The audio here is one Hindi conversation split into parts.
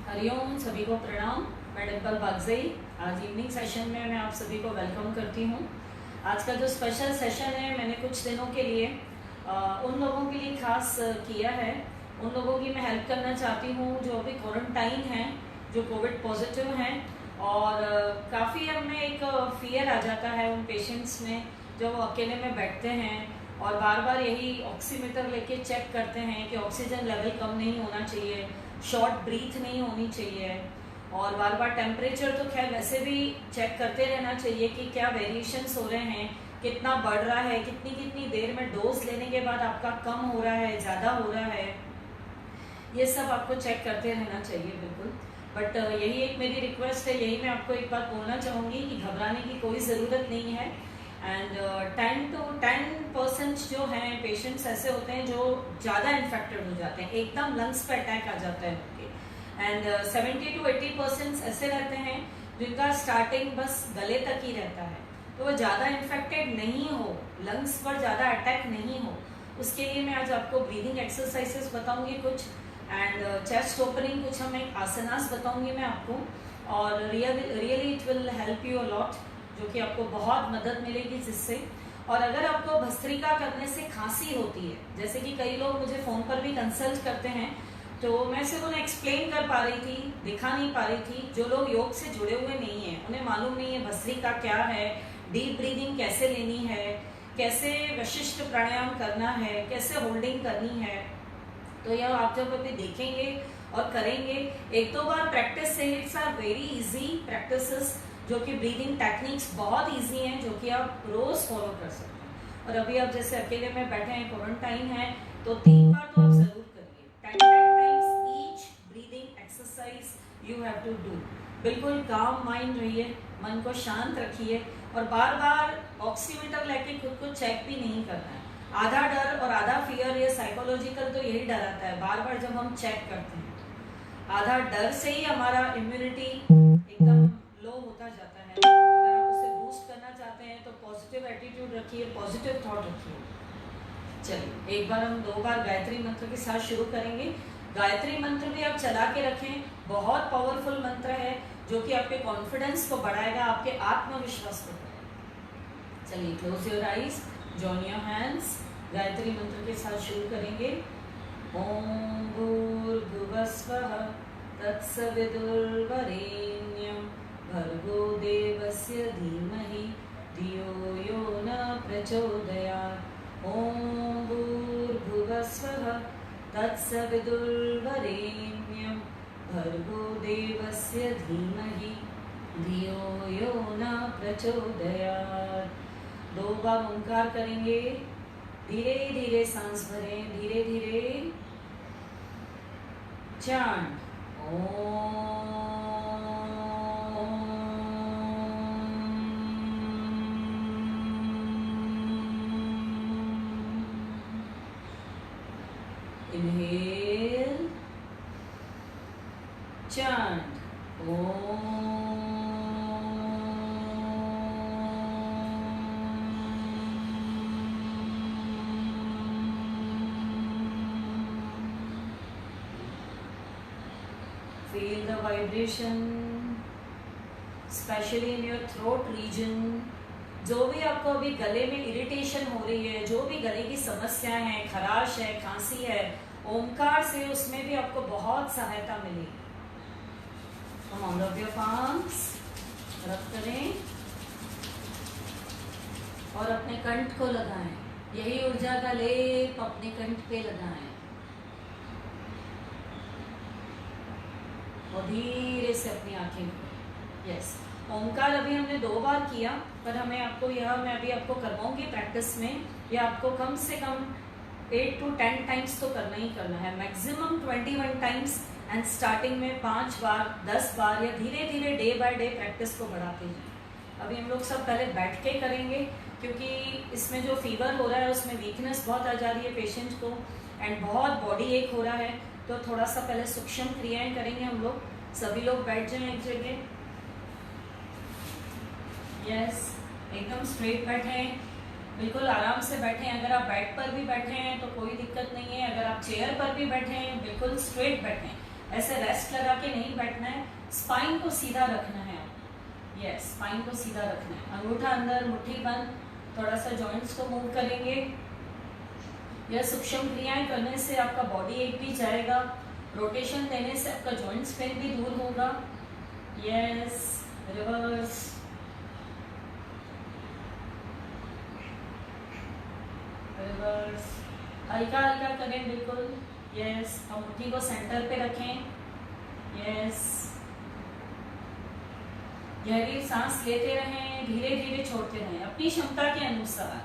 हरिओम, सभी को प्रणाम। मैं डिम्पल बागजई। आज इवनिंग सेशन में मैं आप सभी को वेलकम करती हूँ। आज का जो स्पेशल सेशन है मैंने कुछ दिनों के लिए उन लोगों के लिए खास किया है। उन लोगों की मैं हेल्प करना चाहती हूँ जो अभी क्वारंटाइन हैं, जो कोविड पॉजिटिव हैं, और काफ़ी हमें एक फियर आ जाता है उन पेशेंट्स में जब वो अकेले में बैठते हैं और बार बार यही ऑक्सीमीटर लेके चेक करते हैं कि ऑक्सीजन लेवल कम नहीं होना चाहिए, शॉर्ट ब्रीथ नहीं होनी चाहिए, और बार बार टेम्परेचर तो खैर वैसे भी चेक करते रहना चाहिए कि क्या वेरिएशंस हो रहे हैं, कितना बढ़ रहा है, कितनी कितनी देर में डोज लेने के बाद आपका कम हो रहा है, ज़्यादा हो रहा है, ये सब आपको चेक करते रहना चाहिए बिल्कुल। बट यही एक मेरी रिक्वेस्ट है, यही मैं आपको एक बात बोलना चाहूँगी कि घबराने की कोई ज़रूरत नहीं है। एंड 10% जो हैं पेशेंट्स ऐसे होते हैं जो ज़्यादा इन्फेक्टेड हो जाते हैं, एकदम लंग्स पे अटैक आ जाता है उनके। एंड 70 to 80% ऐसे रहते हैं जिनका स्टार्टिंग बस गले तक ही रहता है, तो वो ज़्यादा इन्फेक्टेड नहीं हो, लंग्स पर ज़्यादा अटैक नहीं हो, उसके लिए मैं आज आपको ब्रीदिंग एक्सरसाइजेस बताऊंगी कुछ, एंड चेस्ट ओपनिंग कुछ हमें आसनास बताऊंगी मैं आपको, और really it will help you a lot, जो कि आपको बहुत मदद मिलेगी जिससे। और अगर आपको भस्त्रिका करने से खांसी होती है, जैसे कि कई लोग मुझे फ़ोन पर भी कंसल्ट करते हैं, तो मैं सिर्फ उन्हें एक्सप्लेन कर पा रही थी, दिखा नहीं पा रही थी। जो लोग योग से जुड़े हुए नहीं हैं, उन्हें मालूम नहीं है भस्त्रिका क्या है, डीप ब्रीदिंग कैसे लेनी है, कैसे विशिष्ट प्राणायाम करना है, कैसे होल्डिंग करनी है, तो यह आप जब अभी देखेंगे और करेंगे एक दो बार प्रैक्टिस से, it's are very easy practices, जो कि ब्रीदिंग टेक्निक्स बहुत इजी हैं, जो कि आप रोज फॉलो कर सकते हैं। और अभी आप जैसे अकेले में बैठे हैं, क्वारंटाइन है, तो 3 बार तो आप जरूर करिए। 10 times each breathing exercise you have to do. बिल्कुल काम माइंड रहिए, मन को शांत रखिए, और बार बार ऑक्सीमीटर लेके खुद को चेक भी नहीं करना है। आधा डर और आधा फियर, ये साइकोलॉजिकल तो यही डर आता है बार बार जब हम चेक करते हैं। आधा डर से ही हमारा इम्यूनिटी एकदम लो होता जाता है। अगर आप उसे बूस्ट करना चाहते हैं तो पॉजिटिव एटीट्यूड रखिए, पॉजिटिव थॉट रखिए। चलिए एक बार हम 2 बार गायत्री मंत्र के साथ शुरू करेंगे। गायत्री मंत्र भी आप चला के रखें, बहुत पावरफुल मंत्र है जो कि आपके कॉन्फिडेंस को बढ़ाएगा, आपके आत्मविश्वास को बढ़ाएगा। चलिए close your eyes, join your hands, Gayatri मंत्र के साथ शुरू करेंगे। ओम भूर्भुवस्वः तत्सवितुर्वरेण्यं भर्गो देवस्य धीमहि धियो यो न प्रचोदयात्। ओम भूर्भुवस्वः तत्सवितुर्वरेण्यं भर्गो देवस्य धीमहि धियो यो न प्रचोदयात्। 2 बार ओंकार करेंगे, धीरे धीरे सांस भरें, धीरे धीरे chant inhale, chant Feel the vibration, especially in your throat region. जो भी आपको अभी गले में इरिटेशन हो रही है, जो भी गले की समस्याएं हैं, खराश है, खांसी है, ओमकार से उसमें भी आपको बहुत सहायता मिलेगी। Come on, rub your palms, रब करें और अपने कंठ को लगाएं। यही ऊर्जा का लेप अपने कंठ पे लगाएं और धीरे से अपनी आंखें खोलें। यस, ओमकार अभी हमने 2 बार किया, पर हमें आपको यह मैं अभी आपको करवाऊंगी प्रैक्टिस में, यह आपको कम से कम 8 to 10 टाइम्स तो करना ही करना है, मैक्सिमम 21 टाइम्स, एंड स्टार्टिंग में 5 बार 10 बार, या धीरे धीरे डे बाय डे प्रैक्टिस को बढ़ाते हैं। अभी हम लोग सब पहले बैठ के करेंगे, क्योंकि इसमें जो फीवर हो रहा है उसमें वीकनेस बहुत आ जा रही है पेशेंट को, एंड बहुत बॉडी एक हो रहा है, तो थोड़ा सा पहले सूक्ष्म क्रियाएं करेंगे हम लोग। सभी लोग बैठ जाएं एक जगह। यस, एकदम स्ट्रेट बैठें, बिल्कुल आराम से बैठें। अगर आप बेड पर भी बैठे हैं तो कोई दिक्कत नहीं है, अगर आप चेयर पर भी बैठे हैं बिल्कुल स्ट्रेट बैठें, ऐसे रेस्ट लगा के नहीं बैठना है, स्पाइन को सीधा रखना है। यस, स्पाइन को सीधा रखना है, अंगूठा अंदर, मुट्ठी बंद, थोड़ा सा जॉइंट्स को मूव करेंगे। यह सूक्ष्म क्रियाएं करने से आपका बॉडी एक भी जाएगा, रोटेशन देने से आपका जॉइंट्स पेन भी दूर होगा। यस, रिवर्स, रिवर्स, हल्का हल्का करें बिल्कुल। यस, और मुट्ठी को सेंटर पे रखें। यस, गहरी सांस लेते रहें, धीरे धीरे छोड़ते रहें अपनी क्षमता के अनुसार,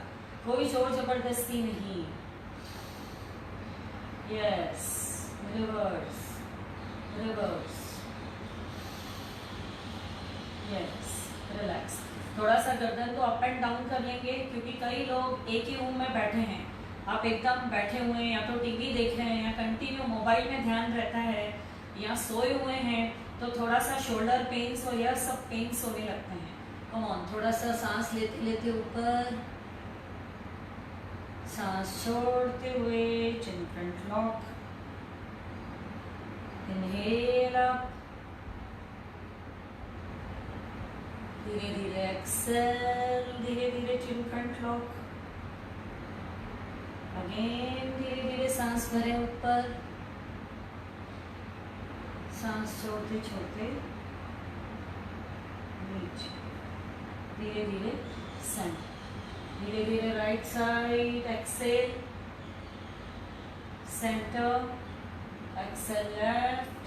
कोई जोर जबरदस्ती नहीं। Yes, reverse, reverse, yes, relax. थोड़ा सा गर्दन को अप एंड डाउन कर लेंगे, क्योंकि कई लोग एक ही रूम में बैठे हैं, आप एकदम बैठे हुए हैं, या तो टीवी देख रहे हैं, या कंटिन्यू मोबाइल में ध्यान रहता है, या सोए हुए हैं, तो थोड़ा सा शोल्डर पेन्स और यह सब पेन्स होने लगते हैं। कम ऑन, थोड़ा सा सांस लेते लेते ऊपर, सांस छोड़ते हुए चिन फ्रंट लॉक, इनहेल अप, धीरे धीरे एक्सेल, धीरे धीरे चिन फ्रंट लॉक, अगेन धीरे धीरे सांस भरें ऊपर, सांस छोड़ते छोड़ते नीचे, धीरे धीरे सेंटर, धीरे धीरे right side, exhale, centre, exhale left,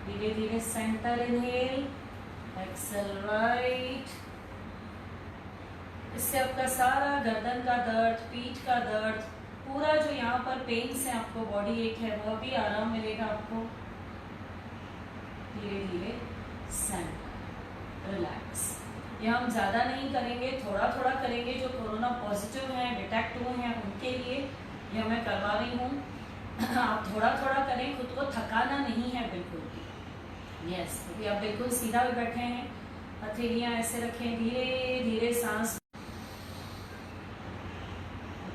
धीरे धीरे सेंटर, इनहेल, एक्सेल राइट। इससे आपका सारा गर्दन का दर्द, पीठ का दर्द, पूरा जो यहाँ पर पेन्स है आपको, बॉडी एक है, वह भी आराम मिलेगा आपको। धीरे धीरे सेंटर, रिलैक्स। ये हम ज़्यादा नहीं करेंगे, थोड़ा थोड़ा करेंगे। जो कोरोना पॉजिटिव हैं, डिटेक्ट हुए हैं, उनके लिए यह मैं करवा रही हूँ। आप थोड़ा थोड़ा करें, खुद को थकाना नहीं है बिल्कुल भी। यस, अभी आप बिल्कुल सीधा भी बैठे हैं, हथेलियाँ ऐसे रखें, धीरे धीरे सांस,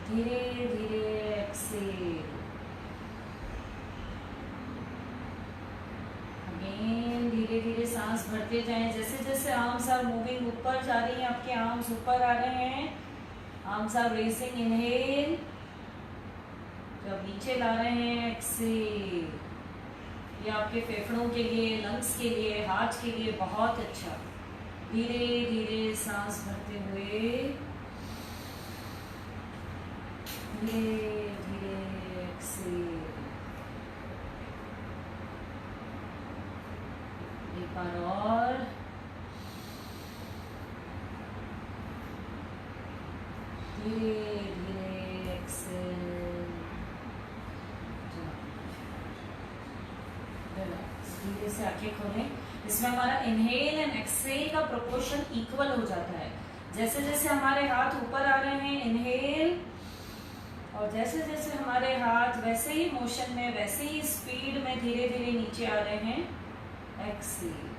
धीरे धीरे एक्सेल, अगेन धीरे धीरे सांस भरते जाएं। जैसे जैसे आर्म्स आर मूविंग, ऊपर जा रही हैं आपके आर्म्स, ऊपर आ रहे हैं, आर्म्स आर रेसिंग, इनहेल, जब नीचे ला रहे हैं एक्सेल। ये आपके फेफड़ों के लिए, लंग्स के लिए, हार्ट के लिए बहुत अच्छा। धीरे धीरे सांस भरते हुए, धीरे धीरे एक्सेल। एक बार और, धीरे धीरे एक्सेल, धीरे से आंखें खोलें। इसमें हमारा इनहेल एंड एक्सेल का प्रोपोर्शन इक्वल हो जाता है। जैसे जैसे हमारे हाथ ऊपर आ रहे हैं, इनहेल, और जैसे जैसे हमारे हाथ वैसे ही मोशन में, वैसे ही स्पीड में धीरे धीरे नीचे आ रहे हैं, एक्सेल,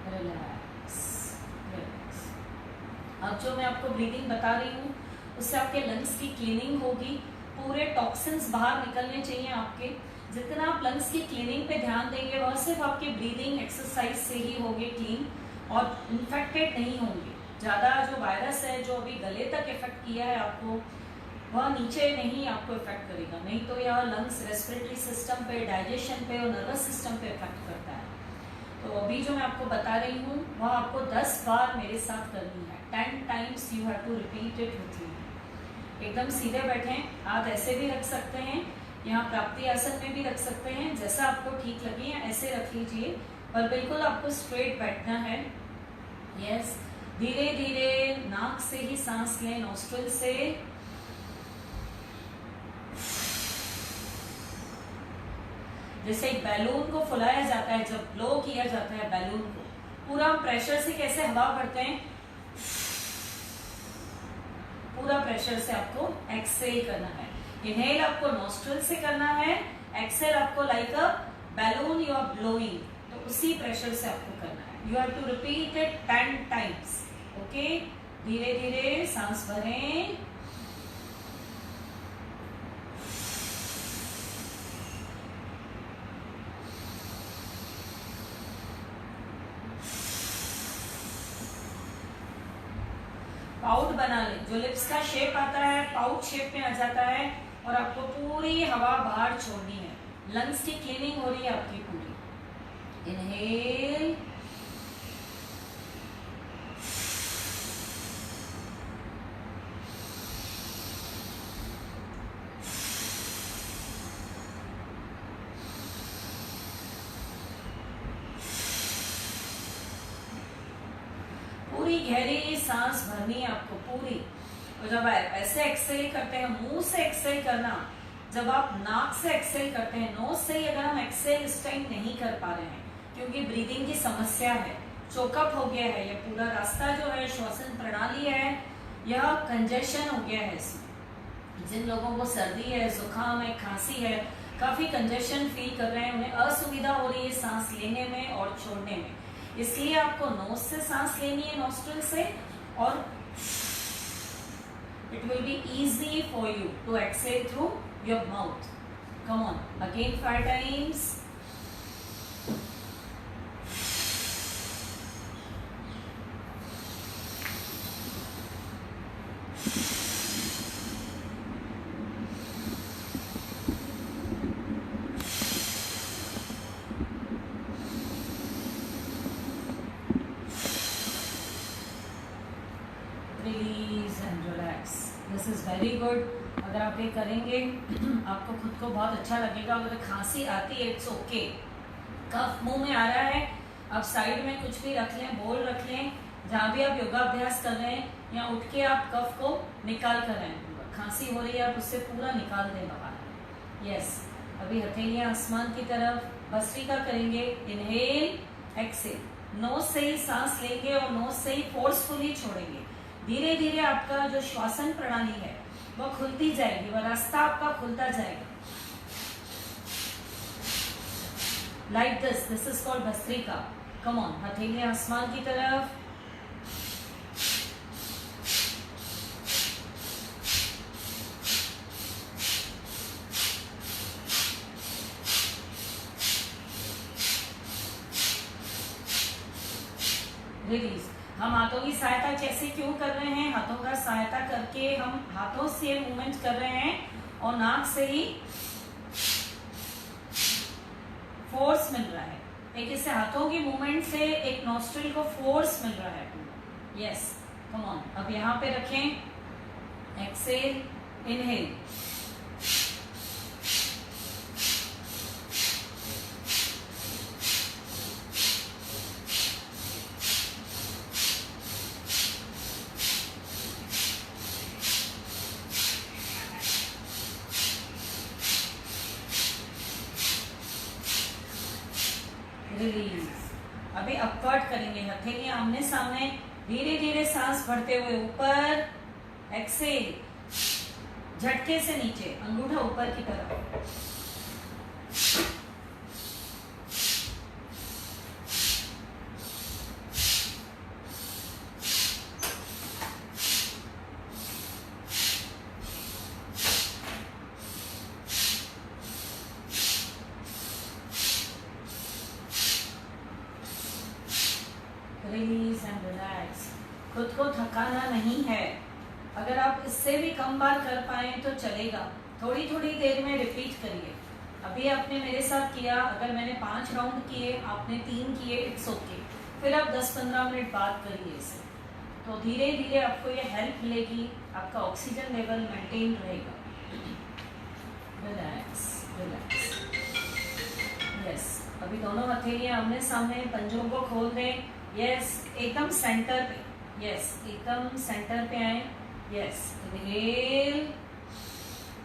रिलैक्स, रिलैक्स। अब जो मैं आपको ब्रीदिंग बता रही हूँ, उससे आपके लंग्स की क्लीनिंग होगी, पूरे टॉक्सिन्स बाहर निकलने चाहिए आपके। जितना आप लंग्स की क्लीनिंग पे ध्यान देंगे, वह सिर्फ आपकी ब्रीदिंग एक्सरसाइज से ही होंगे क्लीन, और इन्फेक्टेड नहीं होंगे। ज़्यादा जो वायरस है, जो अभी गले तक इफेक्ट किया है आपको, वह नीचे नहीं आपको इफेक्ट करेगा। नहीं तो यह लंग्स, रेस्पिरेटरी सिस्टम पे, डाइजेशन पे और नर्वस सिस्टम पे इफेक्ट करता है। तो अभी जो मैं आपको बता रही हूँ, वह आपको 10 बार मेरे साथ करनी है। 10 times you have to repeat it with me. एकदम सीधे बैठें, हाथ ऐसे भी रख सकते हैं, यहाँ प्राप्ति आसन में भी रख सकते हैं, जैसा आपको ठीक लगे, या ऐसे रख लीजिए, पर बिल्कुल आपको स्ट्रेट बैठना है। यस, धीरे धीरे नाक से ही सांस लें, नॉस्ट्रिल से, जैसे एक बैलून को फुलाया जाता है, जब ब्लो किया जाता है बैलून को, पूरा प्रेशर से कैसे हवा भरते हैं, पूरा प्रेशर से आपको एक्सेल करना है। इनहेल आपको नॉस्ट्रिल से करना है, एक्सेल आपको like a balloon you are blowing, तो उसी प्रेशर से आपको करना है। You have to repeat it 10 times. Okay, धीरे धीरे सांस भरें, पाउट बना लें, जो लिप्स का शेप आता है पाउट शेप में आ जाता है, और आपको पूरी हवा बाहर छोड़नी है। लंग्स की क्लीनिंग हो रही है आपकी पूरी। इनहेल, पूरी गहरी सांस भरनी है आपको पूरी। और जब आप ऐसे एक्सहेल करते हैं, मुंह से एक्सहेल करना, जब आप नाक से एक्सहेल करते हैं, नोज से ही अगर हम एक्सहेल इस टाइम नहीं कर पा रहे हैं क्योंकि ब्रीदिंग की समस्या है, चोकअप हो गया है, यह पूरा रास्ता जो है श्वसन प्रणाली है यह कंजेशन हो गया है। इसमें जिन लोगों को सर्दी है, जुकाम है, खांसी है, काफी कंजेशन फील कर रहे हैं, उन्हें असुविधा हो रही है सांस लेने में और छोड़ने में, इसलिए आपको नोज से सांस लेनी है, नॉस्ट्रिल से, और it will be easy for you to exhale through your mouth. Come on, again 5 times. Release and relax. This is very good. अगर आप ये करेंगे आपको खुद को बहुत अच्छा लगेगा। अगर खांसी आती है इट्स ओके, कफ मुंह में आ रहा है, आप साइड में कुछ भी रख लें, बोल रख लें, जहाँ भी आप योगाभ्यास कर रहे हैं या उठ के आप कफ को निकाल कर रहे हैं, खांसी हो रही है आप उससे पूरा निकाल दें बाहर। यस, अभी हथेलियाँ आसमान की तरफ, भस्त्रिका करेंगे, इनहेल एक्सेल, नोज से ही सांस लेंगे और नोज से ही फोर्सफुली छोड़ेंगे। धीरे धीरे आपका जो श्वसन प्रणाली है वो खुलती जाएगी, वह रास्ता आपका खुलता जाएगा। Like this is called bhastrika. Come on, हथेलियां आसमान की तरफ, रिलीज। हम हाथों की सहायता कैसे क्यों कर रहे हैं? हाथों का सहायता करके हम हाथों से मूवमेंट कर रहे हैं और नाक से ही फोर्स मिल रहा है। एक इससे हाथों की मूवमेंट से एक नॉस्ट्रिल को फोर्स मिल रहा है। यस, कम ऑन, अब यहाँ पे रखें, एक्सेल, इनहेल, रिलीज। अभी अपवर्ड करेंगे, हथेलियां आमने सामने, धीरे धीरे सांस भरते हुए ऊपर, एक्सेल, झटके से नीचे, अंगूठा ऊपर की तरफ, रिलीज एंड रिलैक्स। खुद को थकाना नहीं है। अगर आप इससे भी कम बार कर पाए तो चलेगा, थोड़ी थोड़ी देर में रिपीट करिए। अभी आपने मेरे साथ किया, अगर मैंने 5 राउंड किए, आपने 3 किए, इट्स ओके। फिर आप 10-15 मिनट बाद करिए इसे, तो धीरे धीरे आपको ये हेल्प मिलेगी, आपका ऑक्सीजन लेवल मेंटेन रहेगा। Relax relax. यस, अभी दोनों हथेलियां आमने सामने, पंजों को खोल दें। यस, एकदम सेंटर पे, यस, एकदम सेंटर पे आए। यस, इनहेल,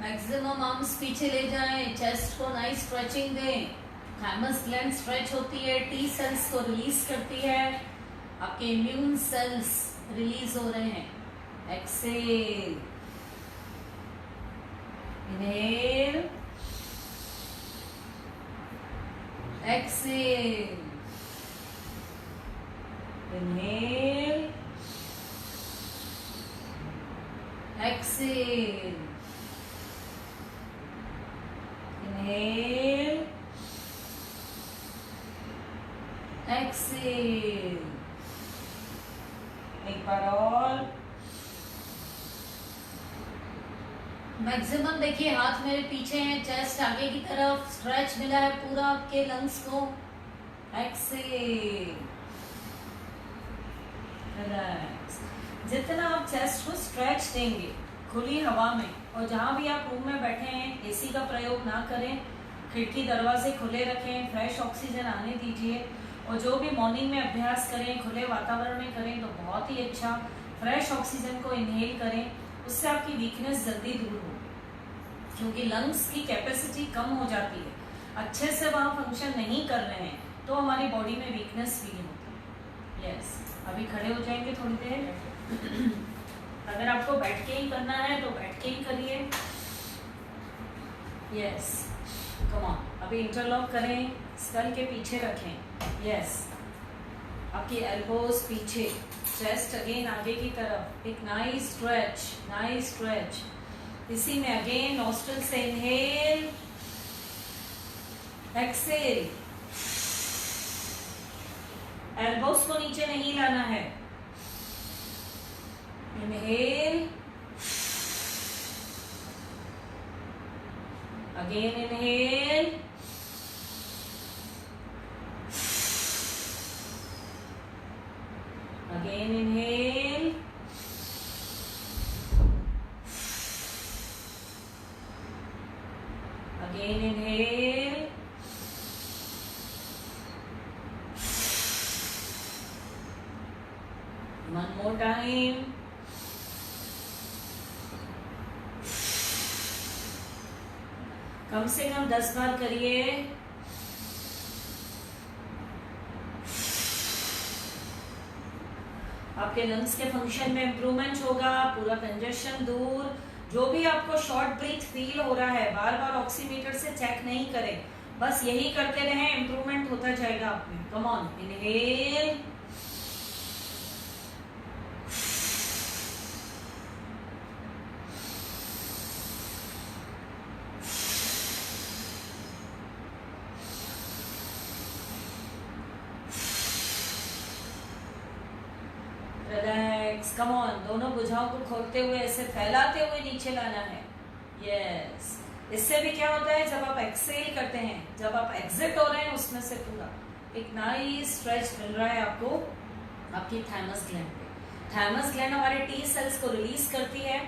मैक्सिमम आर्म्स पीछे ले जाएं, चेस्ट को नाइस स्ट्रेचिंग दें, थाइमस ग्लैंड स्ट्रेच होती है, टी सेल्स को रिलीज करती है, आपके इम्यून सेल्स रिलीज हो रहे हैं। Exhale, inhale, exhale, inhale, exhale, inhale, exhale। एक बार और, मैक्सिमम देखिए हाथ मेरे पीछे हैं, चेस्ट आगे की तरफ, स्ट्रेच मिला है पूरा आपके लंग्स को। Exhale, relax. जितना आप चेस्ट को स्ट्रेच देंगे खुली हवा में, और जहां भी आप रूम में बैठे हैं एसी का प्रयोग ना करें, खिड़की दरवाजे खुले रखें, फ्रेश ऑक्सीजन आने दीजिए। और जो भी मॉर्निंग में अभ्यास करें खुले वातावरण में करें तो बहुत ही अच्छा। फ्रेश ऑक्सीजन को इनहेल करें, उससे आपकी वीकनेस जल्दी दूर होगी, क्योंकि लंग्स की कैपेसिटी कम हो जाती है, अच्छे से वहाँ फंक्शन नहीं कर रहे हैं तो हमारी बॉडी में वीकनेस फील होती है। यस, अभी खड़े हो जाएंगे थोड़ी देर। अगर आपको बैठ के ही करना है तो बैठ के ही करिए। Yes, come on. अभी इंटरलॉक करें, स्कल के पीछे रखें। यस, आपकी एल्बोज पीछे, चेस्ट अगेन आगे की तरफ, एक नाइस स्ट्रेच, नाइस स्ट्रेच। इसी में अगेन नॉस्ट्रल से इनहेल, एक्सेल। एल्बोज को नीचे नहीं लाना है। Inhale, again inhale, again inhale, again inhale, one more time, कम से कम 10 बार करिए। आपके लंग्स के फंक्शन में इंप्रूवमेंट होगा, पूरा कंजेशन दूर। जो भी आपको शॉर्ट ब्रीथ फील हो रहा है, बार बार ऑक्सीमीटर से चेक नहीं करें, बस यही करते रहें, इंप्रूवमेंट होता जाएगा आप में। Come on, inhale, relax, come on. दोनों भुजाओं को खोलते हुए ऐसे फैलाते हुए नीचे लाना है। यस, इससे भी क्या होता है, जब आप एक्सेल करते हैं, जब आप एग्जिट हो रहे हैं, उसमें से पूरा एक नाइस स्ट्रेच मिल रहा है आपको आपकी थाइमस ग्लैंड पे। थाइमस ग्लैंड हमारे टी सेल्स को रिलीज करती है,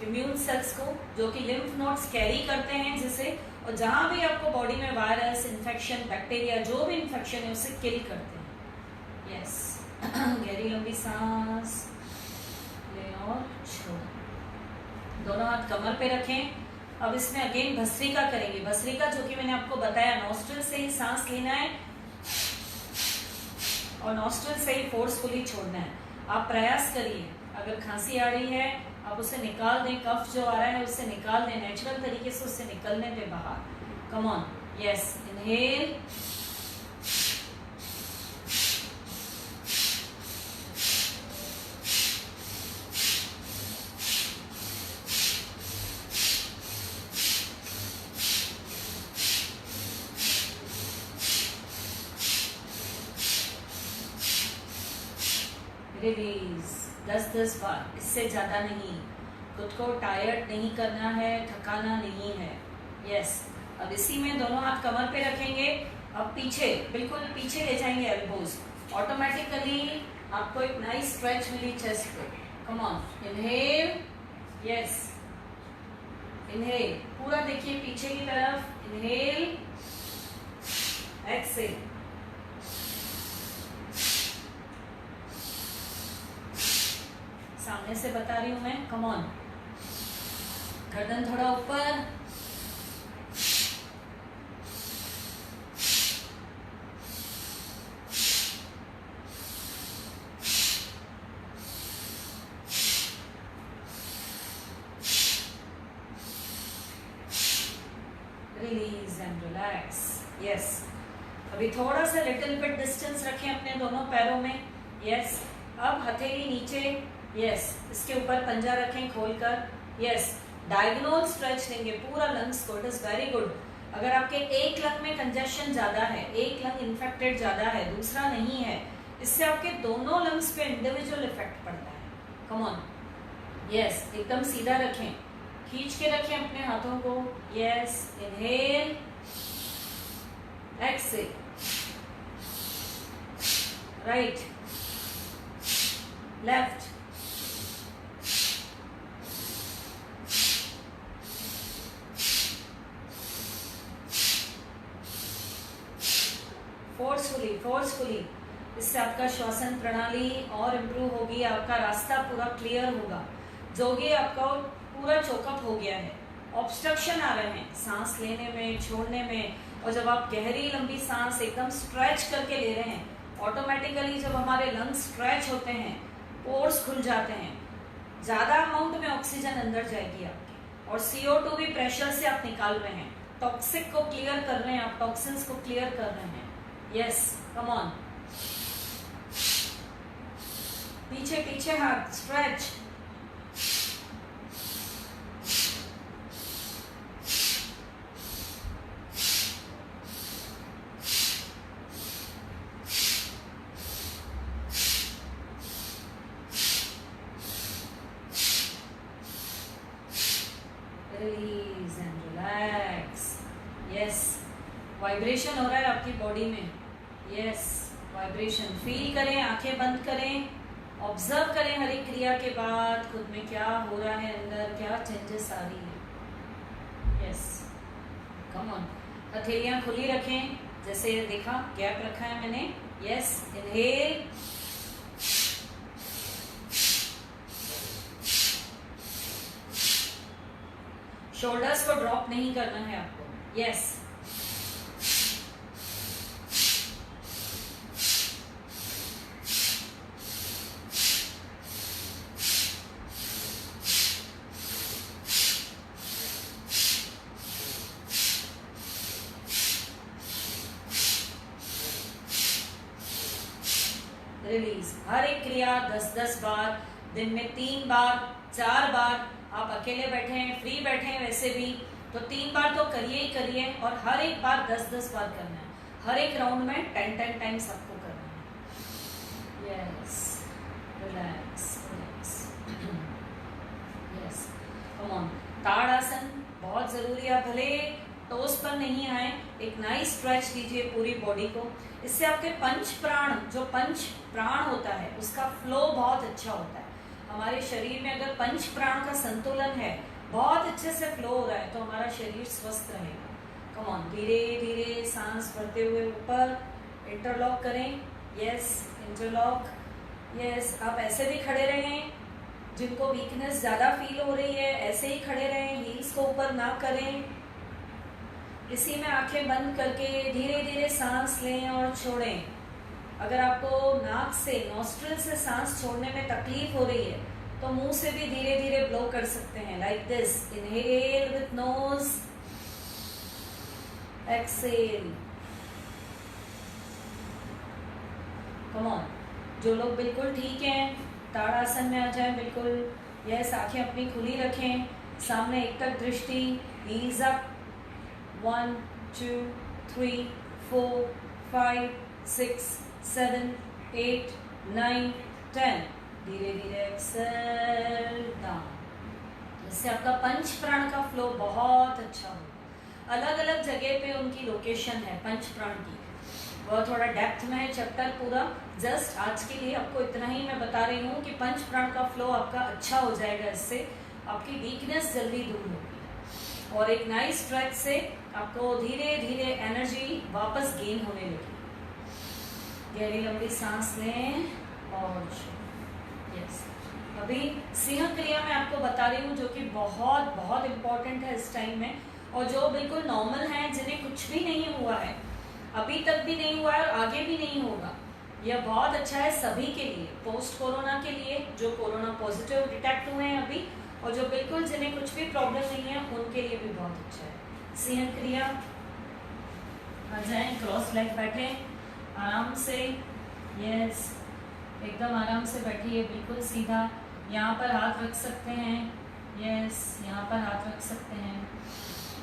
इम्यून सेल्स को, जो कि लिम्फ नोड्स कैरी करते हैं जिसे, और जहां भी आपको बॉडी में वायरस, इन्फेक्शन, बैक्टीरिया, जो भी इन्फेक्शन है उसे किल करते हैं। यस, गहरी लंबी सांस ले और छोड़। दोनों हाथ कमर पे रखें। अब इसमें अगेन भस्त्रिका करेंगे। भस्त्रिका, जो कि मैंने आपको बताया, नॉस्ट्रल से ही सांस लेना है और नॉस्ट्रल से ही फोर्सफुली छोड़ना है। आप प्रयास करिए, अगर खांसी आ रही है आप उसे निकाल दें, कफ जो आ रहा है उसे निकाल दें, नेचुरल तरीके से उसे निकलने दें बाहर। Come on, yes, inhale, release. 10-10 बार, इससे ज्यादा नहीं। खुद को टायर्ड नहीं करना है, थकाना नहीं है। यस, अब इसी में दोनों हाथ कमर पे रखेंगे। अब पीछे, बिल्कुल पीछे ले जाएंगे एल्बोज। ऑटोमेटिकली आपको एक नाइस स्ट्रेच मिली चेस्ट पे। Come on, inhale, yes, inhale, पूरा देखिए पीछे की तरफ। इनहेल, एक्सेल, सामने से बता रही हूं मैं। कम ऑन, गर्दन थोड़ा ऊपर, रिलीज एंड रिलैक्स। यस, अभी थोड़ा सा लिटिल बिट डिस्टेंस रखें अपने दोनों पैरों में। यस, अब हथेली नीचे, यस, इसके ऊपर पंजा रखें खोलकर। यस, डायगोनल स्ट्रेच देंगे पूरा लंग्स को। It is very good. अगर आपके एक लंग में कंजेशन ज्यादा है, एक लंग इन्फेक्टेड ज्यादा है, दूसरा नहीं है, इससे आपके दोनों लंग्स पे इंडिविजुअल इफेक्ट पड़ता है। कम ऑन, यस, एकदम सीधा रखें। खींच के रखें अपने हाथों को। Yes, inhale, exhale, right, left, forcefully. इससे आपका श्वसन प्रणाली और इम्प्रूव होगी, आपका रास्ता पूरा क्लियर होगा, जो कि आपका पूरा चोकअप हो गया है। ऑब्स्ट्रक्शन आ रहे हैं सांस लेने में, छोड़ने में, और जब आप गहरी लंबी सांस एकदम स्ट्रेच करके ले रहे हैं, ऑटोमेटिकली जब हमारे लंग्स स्ट्रेच होते हैं, पोर्स खुल जाते हैं, ज़्यादा अमाउंट में ऑक्सीजन अंदर जाएगी आपकी, और CO2 भी प्रेशर से आप निकाल रहे हैं, टॉक्सिक को क्लियर कर रहे हैं, आप टॉक्सिन्स को क्लियर कर रहे हैं। यस, कम ऑन, पीछे पीछे हाथ, stretch, release and relax. Yes, vibration हो रहा है आपकी बॉडी में। यस, वाइब्रेशन फील करें, आंखें बंद करें, ऑब्जर्व करें हर एक क्रिया के बाद खुद में क्या हो रहा है, अंदर क्या चेंजेस आ रही है। यस, कम ऑन, हथेलियां खुली रखें, जैसे देखा गैप रखा है मैंने। यस, इनहेल, शोल्डर्स को ड्रॉप नहीं करना है आपको। Yes, release. हर एक क्रिया 10-10 बार, दिन में 3 बार, 4 बार। आप अकेले बैठे हैं, फ्री बैठे हैं वैसे भी, तो 3 बार तो करिए ही करिए, और हर एक बार 10-10 बार करना है। हर एक राउंड में 10-10 टाइम्स आपको करना है। Yes, relax, relax. Yes, come on, tadasana बहुत जरूरी है। भले टोस पर नहीं आए, एक नाइस स्ट्रेच दीजिए पूरी बॉडी को। इससे आपके पंच प्राण, जो पंच प्राण होता है, उसका फ्लो बहुत अच्छा होता है। हमारे शरीर में अगर पंच प्राण का संतुलन है, बहुत अच्छे से फ्लो हो रहा है, तो हमारा शरीर स्वस्थ रहेगा। कम ऑन, धीरे धीरे सांस भरते हुए ऊपर, इंटरलॉक करें। Yes, interlock. यस, आप ऐसे भी खड़े रहें, जिनको वीकनेस ज्यादा फील हो रही है ऐसे ही खड़े रहें, हील्स को ऊपर ना करें। इसी में आंखें बंद करके धीरे धीरे सांस लें और छोड़ें। अगर आपको नाक से, नॉस्ट्रिल से सांस छोड़ने में तकलीफ हो रही है, तो मुंह से भी धीरे धीरे ब्लो कर सकते हैं, like this. Inhale with nose, exhale. Come on, जो लोग बिल्कुल ठीक हैं, ताड़ासन में आ जाए बिल्कुल। यस, आंखें अपनी खुली रखें, सामने एक टक दृष्टि, हील्स अप। 1 2 3 4 5 6 7 8 9 10। धीरे धीरे एक्सेल डाउन। इससे आपका पंच प्राण का फ्लो बहुत अच्छा होगा। अलग अलग जगह पे उनकी लोकेशन है पंच प्राण की, वह थोड़ा डेप्थ में है चैप्टर पूरा। जस्ट आज के लिए आपको इतना ही मैं बता रही हूँ कि पंच प्राण का फ्लो आपका अच्छा हो जाएगा। इससे आपकी वीकनेस जल्दी दूर होगी, और एक नाइस स्ट्रेच से आपको धीरे धीरे एनर्जी वापस गेन होने लगी। गहरी लंबी सांस लें और यस, अभी सिंह क्रिया मैं आपको बता रही हूँ, जो कि बहुत बहुत इम्पोर्टेंट है इस टाइम में, और जो बिल्कुल नॉर्मल हैं, जिन्हें कुछ भी नहीं हुआ है, अभी तक भी नहीं हुआ है और आगे भी नहीं होगा। यह बहुत अच्छा है सभी के लिए, पोस्ट कोरोना के लिए, जो कोरोना पॉजिटिव डिटेक्ट हुए हैं अभी, और जो बिल्कुल जिन्हें कुछ भी प्रॉब्लम नहीं है उनके लिए भी बहुत अच्छा है। सिंह क्रिया, आ जाएं, क्रॉस लेग बैठे आराम से। यस, एकदम आराम से बैठिए, बिल्कुल सीधा। यहाँ पर हाथ रख सकते हैं। यस, यहाँ पर हाथ रख सकते हैं।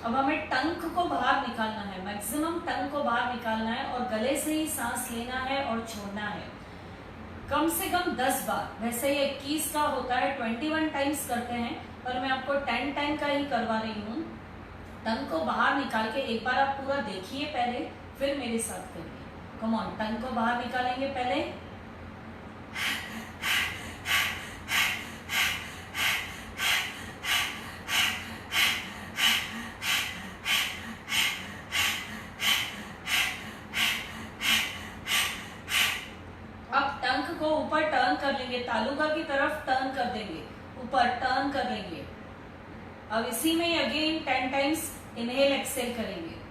अब हमें टंक को बाहर निकालना है, मैक्सिमम टंक को बाहर निकालना है, और गले से ही सांस लेना है और छोड़ना है, कम से कम 10 बार। वैसे ये 21 का होता है, 21 टाइम्स करते हैं, पर मैं आपको 10 टाइम का ही करवा रही हूँ। टंग को बाहर निकाल के एक बार आप पूरा देखिए पहले, फिर मेरे साथ करिए। कम ऑन, टंग को बाहर निकालेंगे पहले, अब टंग को ऊपर टर्न कर लेंगे, तालुका की तरफ टर्न कर देंगे, ऊपर टर्न कर लेंगे। अब इसी में अगेन 10 टाइम्स इनहेल एक्सेल करेंगे।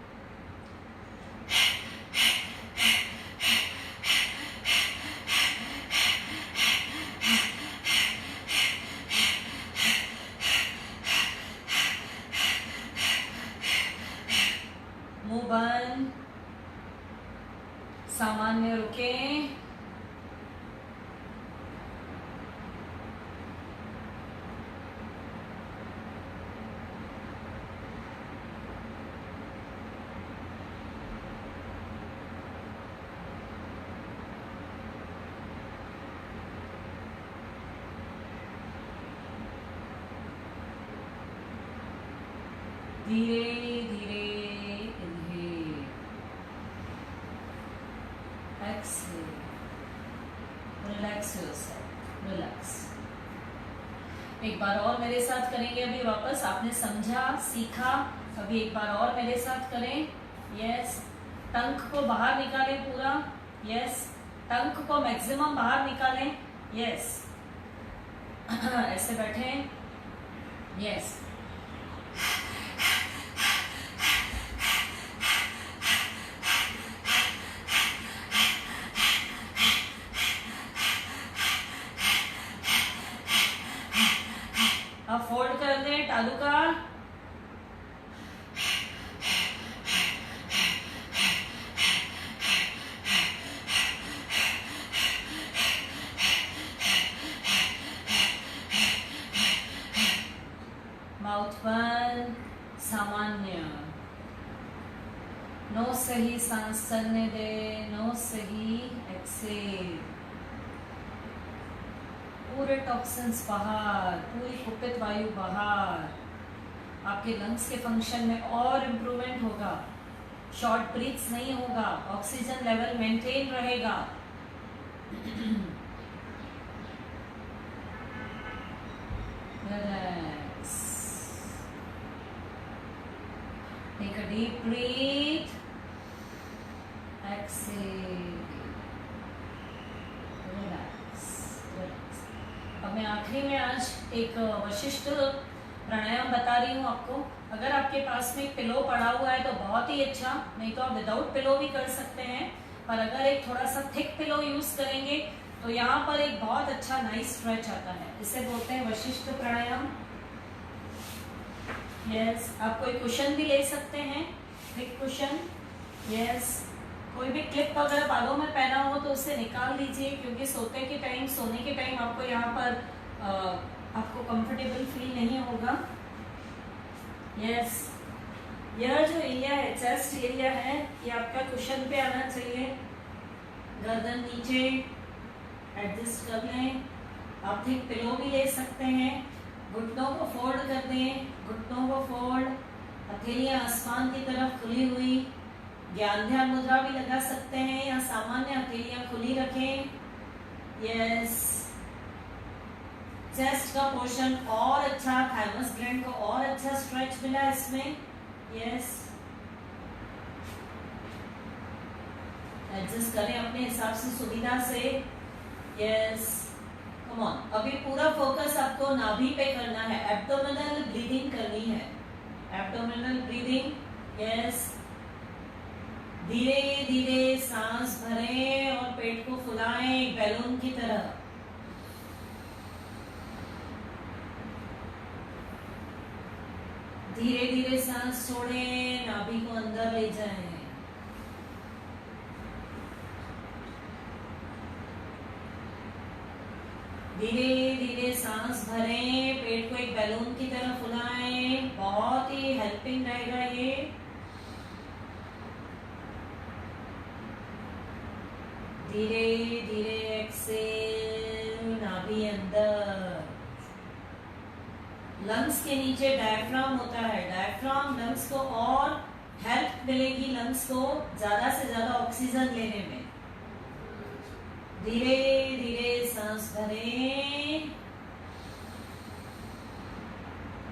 मुंह बंद, सामान्य रुकें, धीरे धीरे inhale, exhale, relax yourself, relax. एक बार और मेरे साथ करेंगे अभी वापस, आपने समझा, सीखा, अभी एक बार और मेरे साथ करें। यस, टंग को बाहर निकालें पूरा, यस, टंग को मैक्सिमम बाहर निकालें, यस, ऐसे बैठें, यस, अब फोल्ड कर दें तालुका, माउथ बंद, सामान्य, नोज से ही सांस चलने दे, नोज से ही एक्सेल, पूरे टॉक्सिन्स बाहर, पूरी कुपित वायु बाहर, आपके लंग्स के फंक्शन में और इम्प्रूवमेंट होगा, शॉर्ट ब्रीथ्स नहीं होगा, ऑक्सीजन लेवल मेंटेन रहेगा। Relax, take a deep breath, exhale, अब मैं आखिरी में आज एक वशिष्ठ प्राणायाम बता रही हूँ आपको। अगर आपके पास में एक पिलो पड़ा हुआ है तो बहुत ही अच्छा, नहीं तो आप विदाउट पिलो भी कर सकते हैं, पर अगर एक थोड़ा सा थिक पिलो यूज करेंगे तो यहाँ पर एक बहुत अच्छा नाइस स्ट्रेच आता है, इसे बोलते हैं वशिष्ठ प्राणायाम। यस, आप कोई कुशन भी ले सकते हैं, थिक कुशन। यस, कोई भी क्लिप अगर बालों में पहना हो तो उसे निकाल दीजिए, क्योंकि सोने के टाइम आपको यहाँ पर आपको कंफर्टेबल फील नहीं होगा। यस, यह जो एरिया है, चेस्ट एरिया है, ये आपका कुशन पे आना चाहिए, गर्दन नीचे एडजस्ट कर लें। आप थिक पिलो भी ले सकते हैं, घुटनों को फोल्ड कर दें, घुटनों को फोल्ड, हथेलियां आसमान की तरफ खुली हुई, ज्ञान ध्यान मुद्रा भी लगा सकते हैं या सामान्य हथेलियां खुली रखें। यस, चेस्ट का पोर्शन और अच्छा, थाइमस ग्लैंड को और अच्छा स्ट्रेच मिला इसमें। यस, एडजस्ट करें अपने हिसाब से, सुविधा से। यस, कम ऑन, अभी पूरा फोकस आपको नाभि पे करना है, एब्डोमिनल ब्रीदिंग करनी है, एब्डोमिनल ब्रीदिंग। यस, धीरे धीरे सांस भरें और पेट को फुलाएं बैलून की तरह। धीरे धीरे सांस छोड़ें, नाभि को अंदर ले जाएं। धीरे धीरे सांस भरें, पेट को एक बैलून की तरह फुलाएं, बहुत ही हेल्पिंग रहेगा ये। धीरे धीरे एक्सेल, नाभि अंदर। लंग्स के नीचे डायफ्राम होता है। डायफ्राम लंग्स को और हेल्प मिलेगी, लंग्स को ज्यादा से ज्यादा ऑक्सीजन लेने में। धीरे धीरे सांस भरें,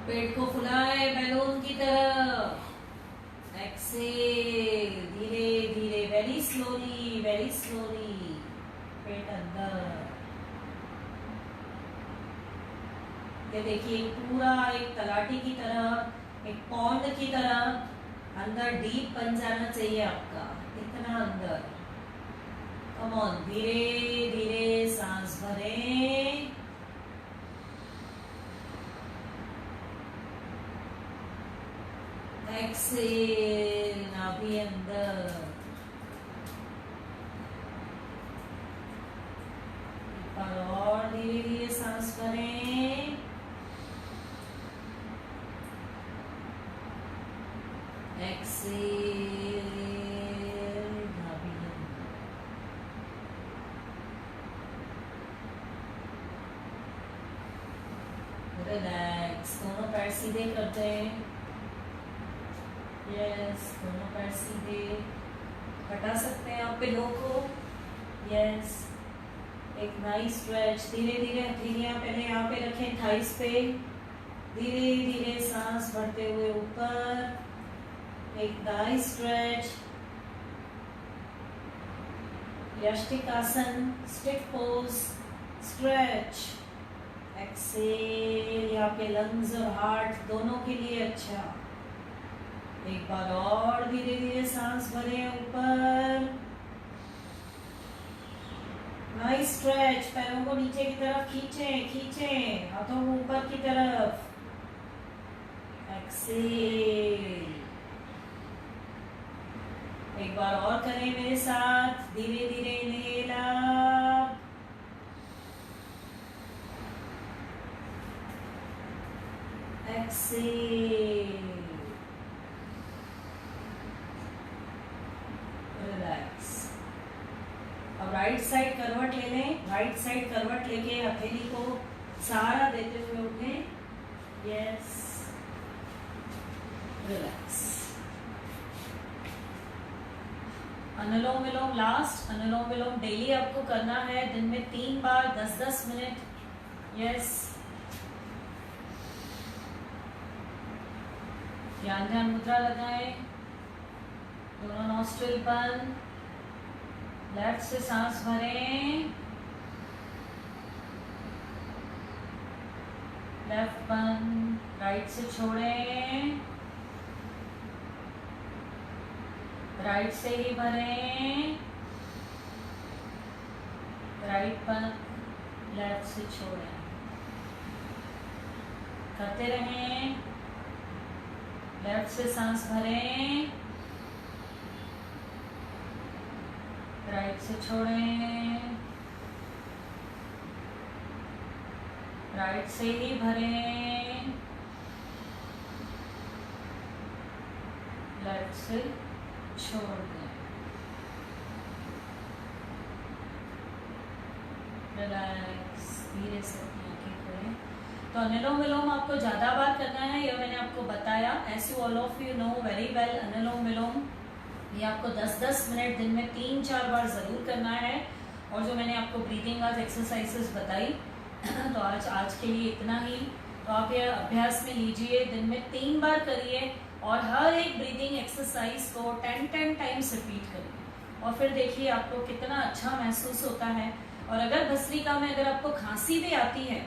पेट को फुलाए बैलून की तरह। एक्सेल, धीरे धीरे, वेरी स्लोली, वेरी स्लोली, पेट अंदर। ये देखिए पूरा एक तलाटी की तरह, एक पॉन्ड की तरह अंदर डीप बन जाना चाहिए आपका, इतना अंदर। कम ऑन, धीरे धीरे सांस भरें, एक्सेल, नाभि अंदर। एक बार और धीरे धीरे सांस भरें, एक्सेल, नाभि अंदर। रिलैक्स, दोनों पैर सीधे करते हैं। यस, दोनों पैर सीधे, हटा सकते हैं आप पिलो को। यस, एक नाइस स्ट्रेच। धीरे धीरे हथेलियां पहले यहाँ पे रखें थाइस पे। धीरे धीरे सांस भरते हुए ऊपर, एक नाइस स्ट्रेच। यष्टिक आसन, स्टिफ पोज, स्ट्रेच। एक्सेल, यहाँ पे लंग्स और हार्ट दोनों के लिए अच्छा। एक बार और धीरे धीरे सांस भरें ऊपर, नाइस स्ट्रेच। पैरों को नीचे की तरफ खींचें, खींचें, हाथों को ऊपर की तरफ। एक्सेल, एक बार और करें मेरे साथ, धीरे धीरे इनहेल अप, एक्सेल, रिलैक्स। अब राइट साइड करवट ले लें। राइट साइड करवट लेके हथेली को सहारा देते हुए उठें। Yes, relax. Anulom vilom last. Anulom vilom daily आपको करना है, दिन में 3 बार 10-10 मिनट। यस, ध्यान मुद्रा लगाएं, दोनों नॉस्ट्रिल बंद। लेफ्ट से सांस भरें, लेफ्ट बंद, राइट से छोड़ें, राइट से ही भरें, राइट बंद, लेफ्ट से छोड़ें। करते रहें। लेफ्ट से सांस भरें, राइट से छोड़ें, राइट से ही भरें, लेफ्ट से छोड़ दें। रिलैक्स, धीरे से अपनी आंखें खोलें। तो अनुलोम विलोम आपको ज़्यादा बार करना है, यह मैंने आपको बताया। As you all of you know very well, anulom vilom ये आपको 10-10 मिनट दिन में 3-4 बार ज़रूर करना है। और जो मैंने आपको ब्रीदिंग आज एक्सरसाइजेस बताई तो आज के लिए इतना ही। तो आप यह अभ्यास में लीजिए, दिन में 3 बार करिए और हर एक ब्रीदिंग एक्सरसाइज को 10-10 टाइम्स रिपीट करिए और फिर देखिए आपको कितना अच्छा महसूस होता है। और अगर भस्त्रिका में अगर आपको खांसी भी आती है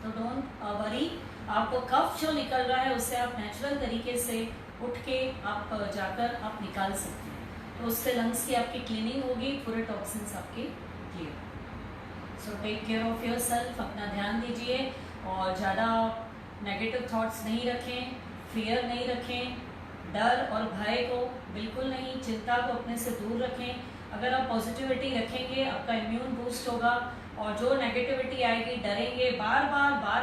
तो डोंट वरी, आपको कफ जो निकल रहा है उससे आप नेचुरल तरीके से उठ के आप जाकर आप निकाल सकते हैं। तो उससे लंग्स की आपकी क्लीनिंग होगी, पूरे टॉक्सिन्स आपके clear. So take care of yourself, अपना ध्यान दीजिए और ज़्यादा नेगेटिव थॉट्स नहीं रखें, फियर नहीं रखें, डर और भय को बिल्कुल नहीं, चिंता को अपने से दूर रखें। अगर आप पॉजिटिविटी रखेंगे आपका इम्यून बूस्ट होगा और जो नेगेटिविटी आएगी, डरेंगे, बार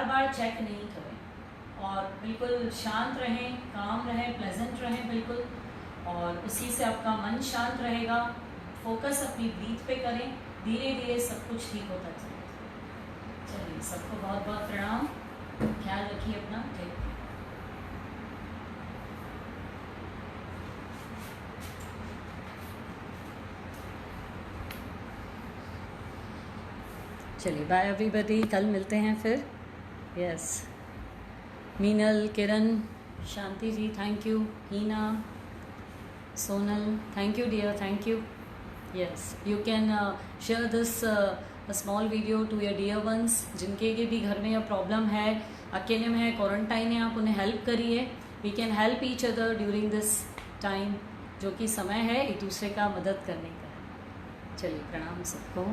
बार चेक नहीं करें और बिल्कुल शांत रहें, काम रहें, प्लेजेंट रहें बिल्कुल, और उसी से आपका मन शांत रहेगा। फोकस अपनी ब्रीथ पे करें, धीरे धीरे सब कुछ ठीक होता चलेगा। चलिए, सबको बहुत बहुत प्रणाम। ख्याल रखिए अपना। चलिए बाय एवरीबॉडी, कल मिलते हैं फिर। Yes, Meenal, Kiran, Shanti ji thank you, Heena, Sonal thank you dear, thank you. Yes, you can share this small video to your dear ones, जिनके के भी घर में यह प्रॉब्लम है, अकेले में है, क्वारंटाइन है, आप उन्हें हेल्प करिए। We can help each other during this time, जो कि समय है एक दूसरे का मदद करने का। चलिए प्रणाम सबको।